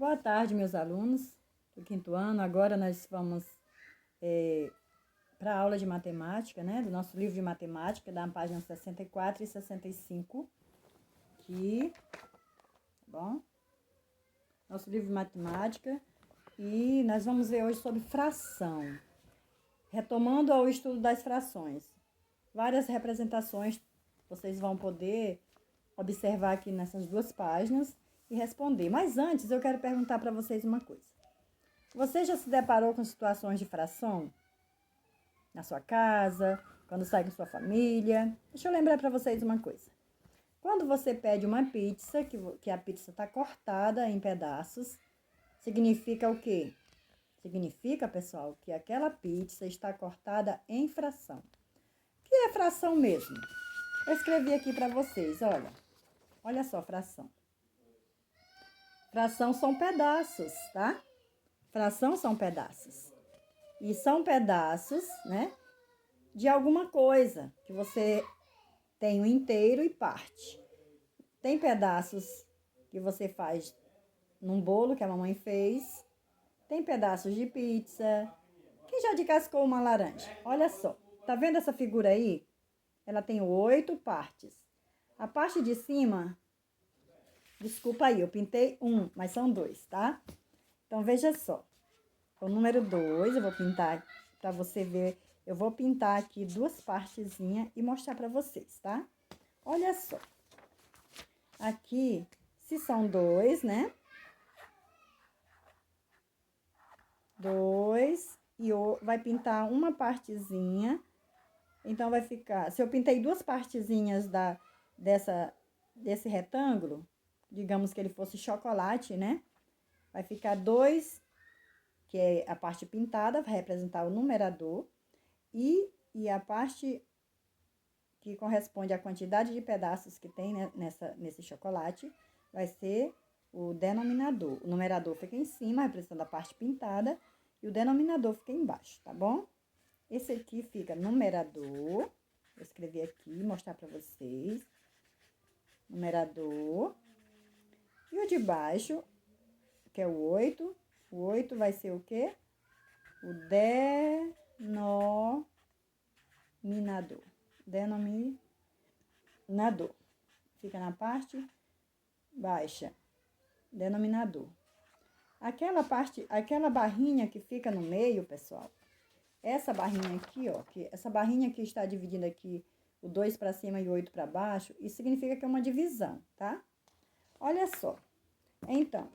Boa tarde, meus alunos do quinto ano. Agora nós vamos para a aula de matemática, né? Do nosso livro de matemática, da página 64 e 65. Aqui, tá bom? Nosso livro de matemática. E nós vamos ver hoje sobre fração. Retomando ao estudo das frações. Várias representações vocês vão poder observar aqui nessas duas páginas e responder. Mas antes eu quero perguntar para vocês uma coisa. Você já se deparou com situações de fração? Na sua casa, quando sai com sua família? Deixa eu lembrar para vocês uma coisa. Quando você pede uma pizza, que a pizza está cortada em pedaços, significa o quê? Significa, pessoal, que aquela pizza está cortada em fração. O que é fração mesmo? Eu escrevi aqui para vocês, olha. Olha só, fração. Fração são pedaços, tá? Fração são pedaços. E são pedaços, né, de alguma coisa, que você tem o inteiro e parte. Tem pedaços que você faz num bolo que a mamãe fez. Tem pedaços de pizza. Quem já descascou uma laranja? Olha só. Tá vendo essa figura aí? Ela tem 8 partes. A parte de cima, desculpa aí, eu pintei mas são 2, tá? Então, veja só. O número 2, eu vou pintar para você ver. Eu vou pintar aqui 2 partezinhas e mostrar para vocês, tá? Olha só. Aqui, se são 2, né? 2 e vai pintar uma partezinha. Então, vai ficar... Se eu pintei 2 partezinhas desse retângulo, digamos que ele fosse chocolate, né? Vai ficar 2, que é a parte pintada, vai representar o numerador. E a parte que corresponde à quantidade de pedaços que tem, né, nesse chocolate, vai ser o denominador. O numerador fica em cima, representando a parte pintada, e o denominador fica embaixo, tá bom? Esse aqui fica numerador. Vou escrever aqui, mostrar para vocês. Numerador. E o de baixo, que é o 8. O 8 vai ser o quê? O denominador. Denominador. Fica na parte baixa. Denominador. Aquela barrinha que fica no meio, pessoal. Essa barrinha aqui, ó. Essa barrinha que está dividindo aqui o 2 para cima e o 8 para baixo. Isso significa que é uma divisão, tá? Olha só. Então,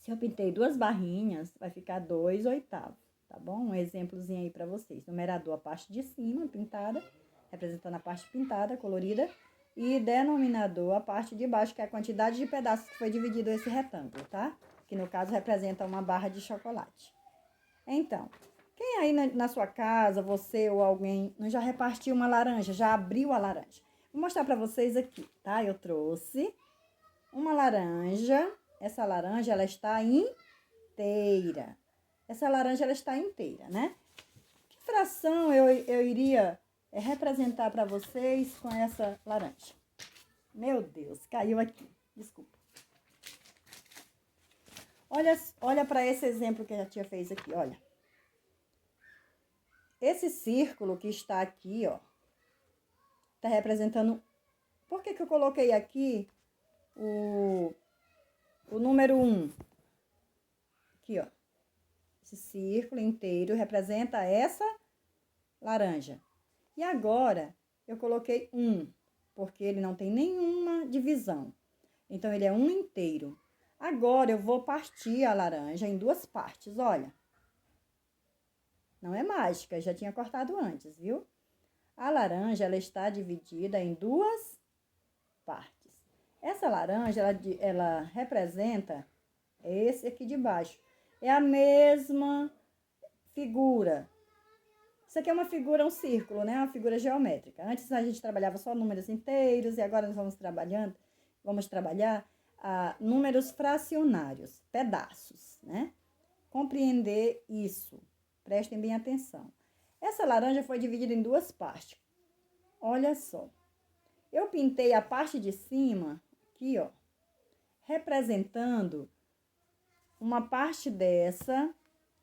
se eu pintei 2 barrinhas, vai ficar 2 oitavos, tá bom? Um exemplozinho aí para vocês. Numerador, a parte de cima, pintada, representando a parte pintada, colorida. E denominador, a parte de baixo, que é a quantidade de pedaços que foi dividido esse retângulo, tá? Que no caso representa uma barra de chocolate. Então, quem aí na sua casa, você ou alguém, não já repartiu uma laranja, já abriu a laranja? Vou mostrar para vocês aqui, tá? Eu trouxe uma laranja. Essa laranja, ela está inteira. Essa laranja, ela está inteira, né? Que fração eu iria representar para vocês com essa laranja? Meu Deus, caiu aqui. Desculpa. Olha para esse exemplo que a tia fez aqui, olha. Esse círculo que está aqui, ó, está representando... Por que eu coloquei aqui o número 1? Aqui, ó. Esse círculo inteiro representa essa laranja. E agora, eu coloquei 1, porque ele não tem nenhuma divisão. Então, ele é um inteiro. Agora, eu vou partir a laranja em 2 partes, olha. Não é mágica, já tinha cortado antes, viu? A laranja, ela está dividida em 2 partes. Essa laranja, ela representa esse aqui de baixo. É a mesma figura. Isso aqui é uma figura, um círculo, né? Uma figura geométrica. Antes a gente trabalhava só números inteiros e agora nós vamos trabalhar números fracionários, pedaços, né? Compreender isso. Prestem bem atenção. Essa laranja foi dividida em 2 partes. Olha só. Eu pintei a parte de cima, aqui, ó, representando uma parte dessa,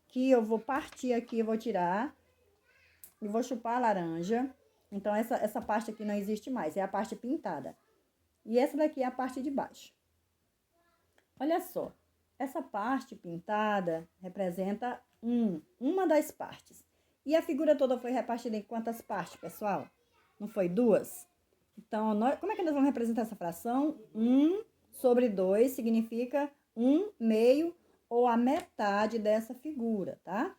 que eu vou partir aqui, eu vou tirar e vou chupar a laranja. Então, essa parte aqui não existe mais, é a parte pintada. E essa daqui é a parte de baixo. Olha só, essa parte pintada representa uma das partes. E a figura toda foi repartida em quantas partes, pessoal? Não foi duas? Então, como é que nós vamos representar essa fração? 1/2 significa 1/2 ou a metade dessa figura, tá?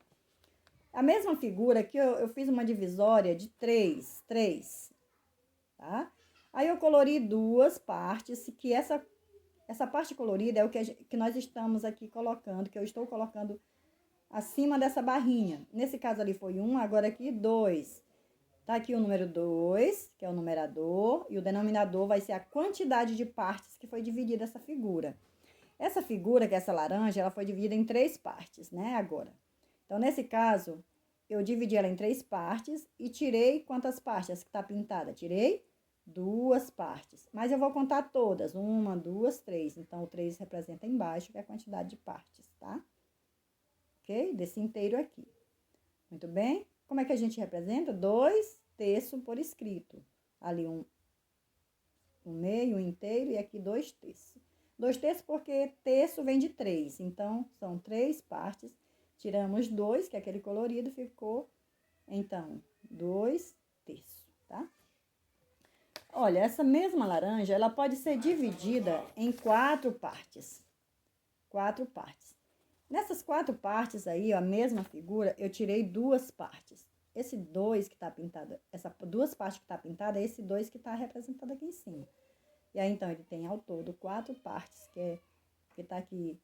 A mesma figura que eu fiz uma divisória de 3, tá? Aí eu colori duas partes, que essa parte colorida é o que nós estamos aqui colocando, que eu estou colocando acima dessa barrinha. Nesse caso ali foi 1, agora aqui 2. Tá aqui o número 2, que é o numerador, e o denominador vai ser a quantidade de partes que foi dividida essa figura. Essa figura, que é essa laranja, ela foi dividida em 3 partes, né, agora. Então, nesse caso, eu dividi ela em 3 partes e tirei quantas partes que tá pintada? Tirei 2 partes. Mas eu vou contar todas, 1, 2, 3. Então, o 3 representa embaixo, que é a quantidade de partes, tá? Ok? Desse inteiro aqui. Muito bem? Como é que a gente representa? 2/3 por escrito. Ali um meio, um inteiro, e aqui 2/3. 2/3 porque terço vem de 3. Então, são 3 partes. Tiramos 2, que é aquele colorido, ficou, então, 2/3, tá? Olha, essa mesma laranja, ela pode ser dividida em 4 partes. 4 partes. Nessas 4 partes aí, ó, a mesma figura, eu tirei 2 partes. Esse 2 que tá pintado, essa 2 partes que tá pintada, é esse 2 que tá representado aqui em cima. E aí, então, ele tem ao todo 4 partes, que tá aqui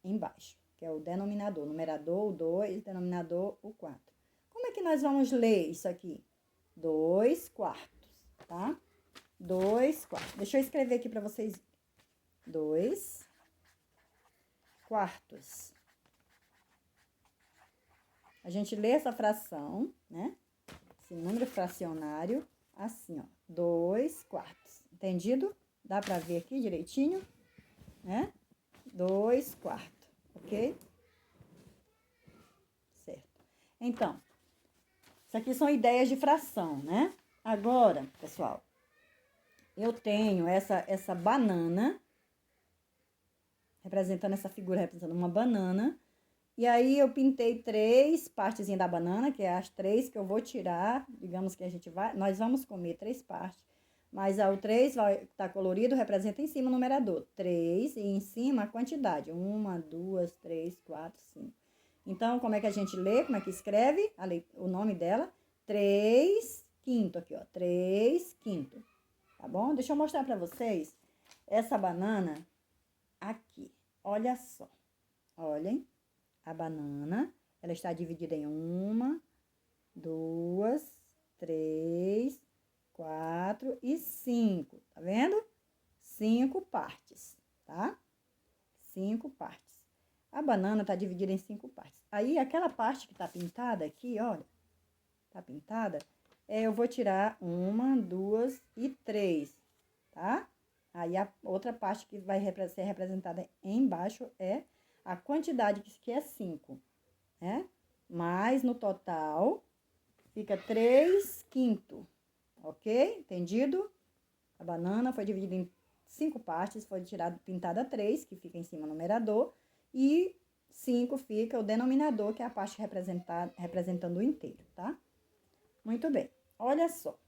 embaixo, que é o denominador. Numerador, o 2, denominador, o 4. Como é que nós vamos ler isso aqui? 2/4, tá? 2/4. Deixa eu escrever aqui para vocês. 2/4. A gente lê essa fração, né? Esse número fracionário, assim, ó. 2/4. Entendido? Dá para ver aqui direitinho, né? 2/4, ok? Certo. Então, isso aqui são ideias de fração, né? Agora, pessoal, eu tenho essa banana, representando essa figura, representando uma banana. E aí, eu pintei 3 partezinhas da banana, que é as 3 que eu vou tirar. Digamos que nós vamos comer 3 partes. Mas o 3 vai estar colorido, representa em cima o numerador. 3 e em cima a quantidade. 1, 2, 3, 4, 5. Então, como é que a gente lê? Como é que escreve o nome dela? 3/5 aqui, ó. 3/5. Tá bom? Deixa eu mostrar pra vocês essa banana aqui. Olha só. Olhem. A banana, ela está dividida em 1, 2, 3, 4 e 5. Tá vendo? 5 partes, tá? 5 partes. A banana tá dividida em 5 partes. Aí, aquela parte que tá pintada aqui, olha, tá pintada, eu vou tirar 1, 2 e 3, tá? Aí, a outra parte que vai ser representada embaixo é a quantidade que é 5, né? Mas, no total, fica 3/5, ok? Entendido? A banana foi dividida em 5 partes, foi pintada 3, que fica em cima o numerador, e 5 fica o denominador, que é a parte representando o inteiro, tá? Muito bem, olha só.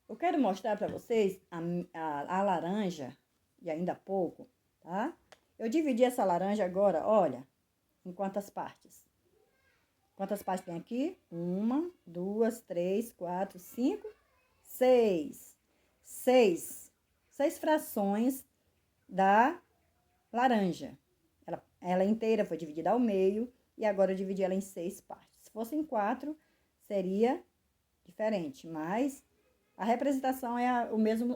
Eu quero mostrar para vocês a laranja, e ainda há pouco, tá? Eu dividi essa laranja agora, olha, em quantas partes? Quantas partes tem aqui? 1, 2, 3, 4, 5, 6. 6 frações da laranja. Ela inteira foi dividida ao meio e agora eu dividi ela em 6 partes. Se fossem 4, seria diferente, mas a representação é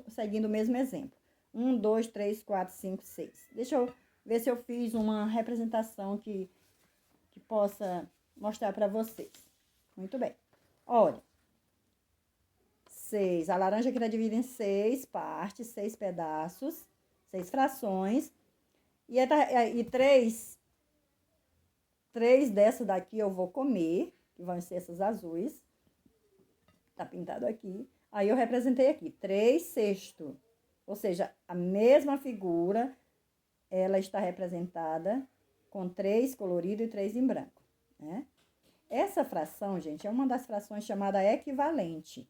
seguindo o mesmo exemplo. 1, 2, 3, 4, 5, 6. Deixa eu ver se eu fiz uma representação que possa mostrar para vocês. Muito bem. Olha. 6. A laranja aqui está dividida em 6 partes, 6 pedaços, 6 frações. E três dessas daqui eu vou comer, que vão ser essas azuis. Tá pintado aqui. Aí eu representei aqui 3/6. Ou seja, a mesma figura, ela está representada com 3 colorido e 3 em branco, né? Essa fração, gente, é uma das frações chamada equivalente.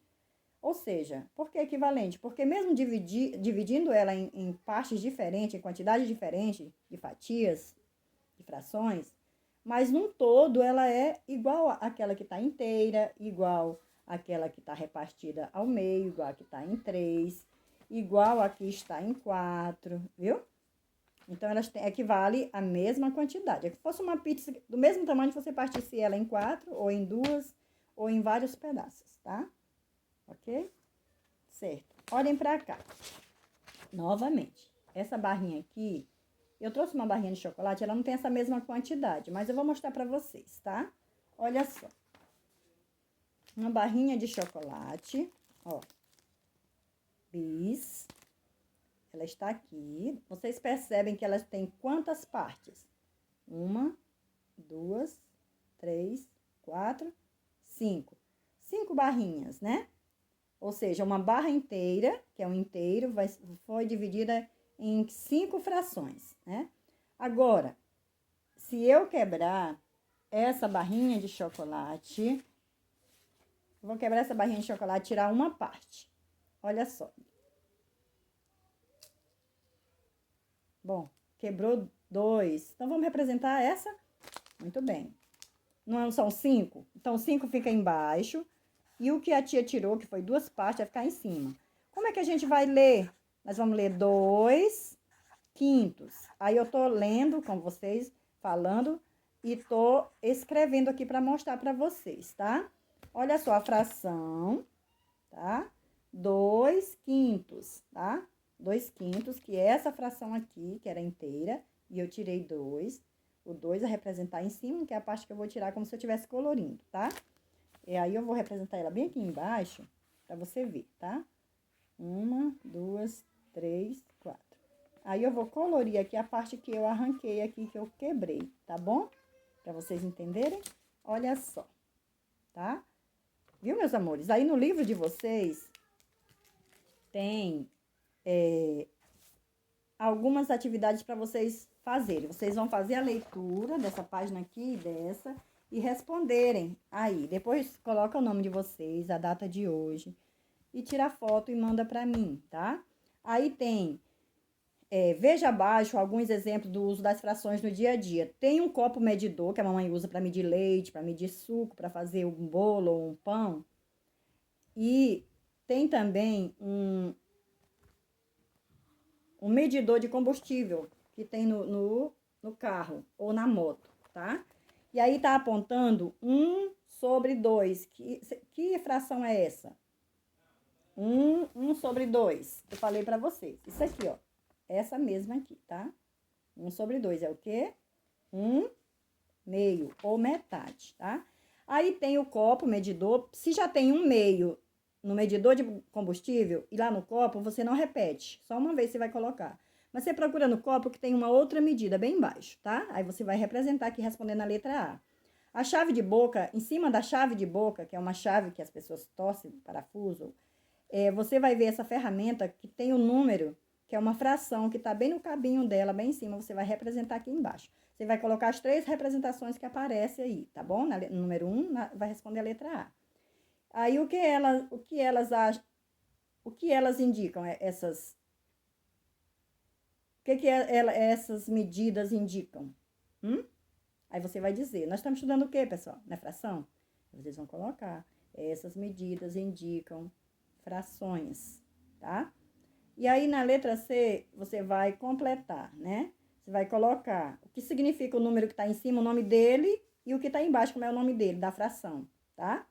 Ou seja, por que equivalente? Porque mesmo dividindo ela em partes diferentes, em quantidade diferente de fatias, de frações, mas num todo ela é igual àquela que está inteira, igual àquela que está repartida ao meio, igual a que está em 3, igual a que está em 4, viu? Então, elas equivalem à mesma quantidade. É que fosse uma pizza do mesmo tamanho, você partisse ela em 4, ou em 2, ou em vários pedaços, tá? Ok? Certo. Olhem pra cá. Novamente. Essa barrinha aqui, eu trouxe uma barrinha de chocolate, ela não tem essa mesma quantidade, mas eu vou mostrar pra vocês, tá? Olha só. Uma barrinha de chocolate, ó. Bis. Ela está aqui. Vocês percebem que elas têm quantas partes? 1, 2, 3, 4, 5. 5 barrinhas, né? Ou seja, uma barra inteira, que é um inteiro, foi dividida em 5 frações, né? Agora, se eu quebrar essa barrinha de chocolate, eu vou quebrar essa barrinha de chocolate e tirar uma parte. Olha só. Bom, quebrou 2. Então, vamos representar essa? Muito bem. Não são 5? Então, 5 fica embaixo. E o que a tia tirou, que foi 2 partes, vai ficar em cima. Como é que a gente vai ler? Nós vamos ler 2/5. Aí, eu tô lendo com vocês, falando, e tô escrevendo aqui para mostrar para vocês, tá? Olha só a fração, tá? 2/5, tá? 2/5, que é essa fração aqui, que era inteira, e eu tirei 2. O 2 é representar em cima, que é a parte que eu vou tirar como se eu estivesse colorindo, tá? E aí, eu vou representar ela bem aqui embaixo, pra você ver, tá? 1, 2, 3, 4. Aí, eu vou colorir aqui a parte que eu arranquei aqui, que eu quebrei, tá bom? Pra vocês entenderem. Olha só, tá? Viu, meus amores? Aí, no livro de vocês, tem algumas atividades para vocês fazerem. Vocês vão fazer a leitura dessa página aqui e dessa e responderem aí. Depois coloca o nome de vocês, a data de hoje e tira foto e manda para mim, tá? Aí tem, veja abaixo alguns exemplos do uso das frações no dia a dia. Tem um copo medidor que a mamãe usa para medir leite, para medir suco, para fazer um bolo ou um pão. E tem também um medidor de combustível que tem no carro ou na moto, tá? E aí tá apontando 1/2. Que fração é essa? 1/2. Eu falei pra vocês. Isso aqui, ó. Essa mesma aqui, tá? 1/2 é o quê? 1/2 ou metade, tá? Aí tem o copo medidor. Se já tem 1/2 no medidor de combustível e lá no copo, você não repete. Só uma vez você vai colocar. Mas você procura no copo que tem uma outra medida bem embaixo, tá? Aí você vai representar aqui respondendo a letra A. A chave de boca, em cima da chave de boca, que é uma chave que as pessoas torcem, parafuso, você vai ver essa ferramenta que tem o número, que é uma fração que tá bem no cabinho dela, bem em cima, você vai representar aqui embaixo. Você vai colocar as 3 representações que aparecem aí, tá bom? No número 1, vai responder a letra A. Aí, o que elas indicam, essas... O que essas medidas indicam? Aí você vai dizer, nós estamos estudando o quê, pessoal? Na fração? Vocês vão colocar, essas medidas indicam frações, tá? E aí, na letra C, você vai completar, né? Você vai colocar o que significa o número que está em cima, o nome dele, e o que está embaixo, como é o nome dele, da fração, tá?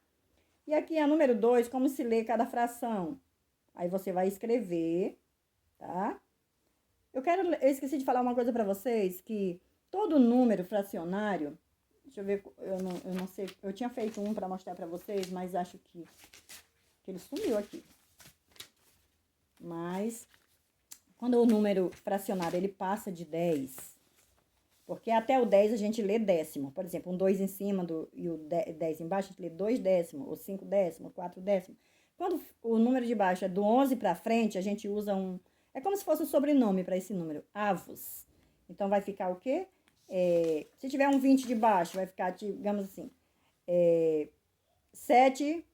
E aqui, a número 2, como se lê cada fração? Aí, você vai escrever, tá? Eu esqueci de falar uma coisa para vocês, que todo número fracionário, deixa eu ver, eu não sei, eu tinha feito um para mostrar para vocês, mas acho que ele sumiu aqui. Mas, quando o número fracionário, ele passa de 10, Porque até o 10 a gente lê décimo. Por exemplo, um 2 em cima e o 10 embaixo, a gente lê 2 décimos, ou 5 décimos, 4 décimos. Quando o número de baixo é do 11 para frente, a gente usa um... É como se fosse um sobrenome para esse número, avos. Então, vai ficar o quê? Se tiver um 20 de baixo, vai ficar, digamos assim, 7,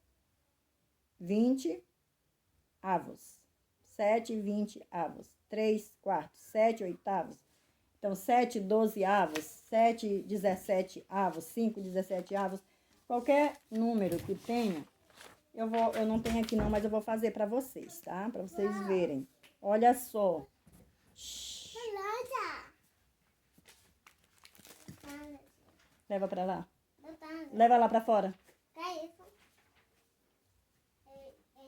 20 avos. 7, 20 avos. 3 quartos, 7 oitavos. Então, 7, 12 avos, 7, 17 avos, 5, 17 avos. Qualquer número que tenha, eu não tenho aqui não, mas eu vou fazer para vocês, tá? Para vocês verem. Olha só. Leva para lá. Leva lá para fora.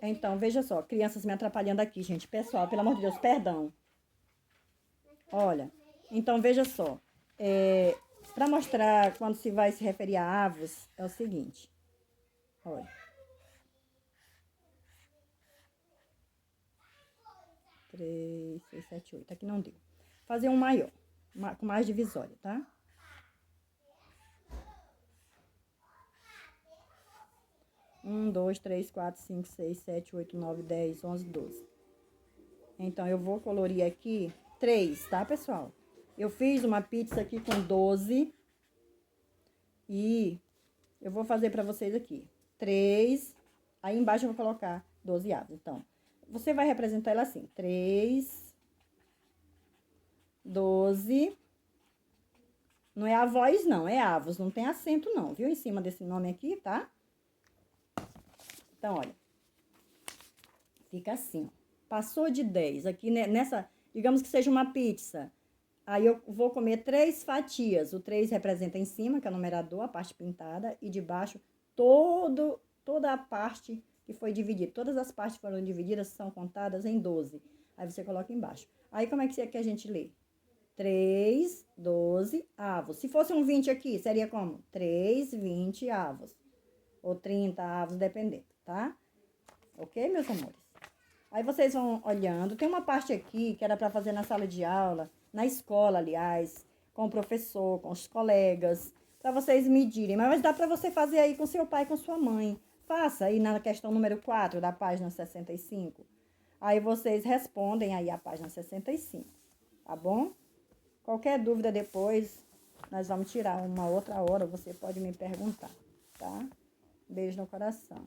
Então, veja só. Crianças me atrapalhando aqui, gente. Pessoal, pelo amor de Deus, perdão. Olha. Então, veja só. Para mostrar quando se vai se referir a avos, é o seguinte. Olha. 3, 6, 7, 8. Aqui não deu. Fazer um maior, com mais divisória, tá? 1, 2, 3, 4, 5, 6, 7, 8, 9, 10, 11, 12. Então, eu vou colorir aqui 3, tá, pessoal? Eu fiz uma pizza aqui com 12. E eu vou fazer pra vocês aqui. 3. Aí embaixo eu vou colocar 12 avos. Então, você vai representar ela assim. 3, 12. Não é avós, não. É avos. Não tem acento, não. Viu? Em cima desse nome aqui, tá? Então, olha. Fica assim, ó. Passou de 10. Aqui nessa, digamos que seja uma pizza. Aí eu vou comer 3 fatias. O 3 representa em cima, que é o numerador, a parte pintada. E de baixo, toda a parte que foi dividida. Todas as partes que foram divididas são contadas em 12. Aí você coloca embaixo. Aí como é que a gente lê? 3, 12 avos. Se fosse um 20 aqui, seria como? 3, 20 avos. Ou 30 avos, dependendo, tá? Ok, meus amores? Aí vocês vão olhando. Tem uma parte aqui que era para fazer na sala de aula, na escola, aliás, com o professor, com os colegas, para vocês medirem. Mas dá para você fazer aí com seu pai, com sua mãe. Faça aí na questão número 4 da página 65. Aí vocês respondem aí a página 65, tá bom? Qualquer dúvida depois, nós vamos tirar uma outra hora, você pode me perguntar, tá? Beijo no coração.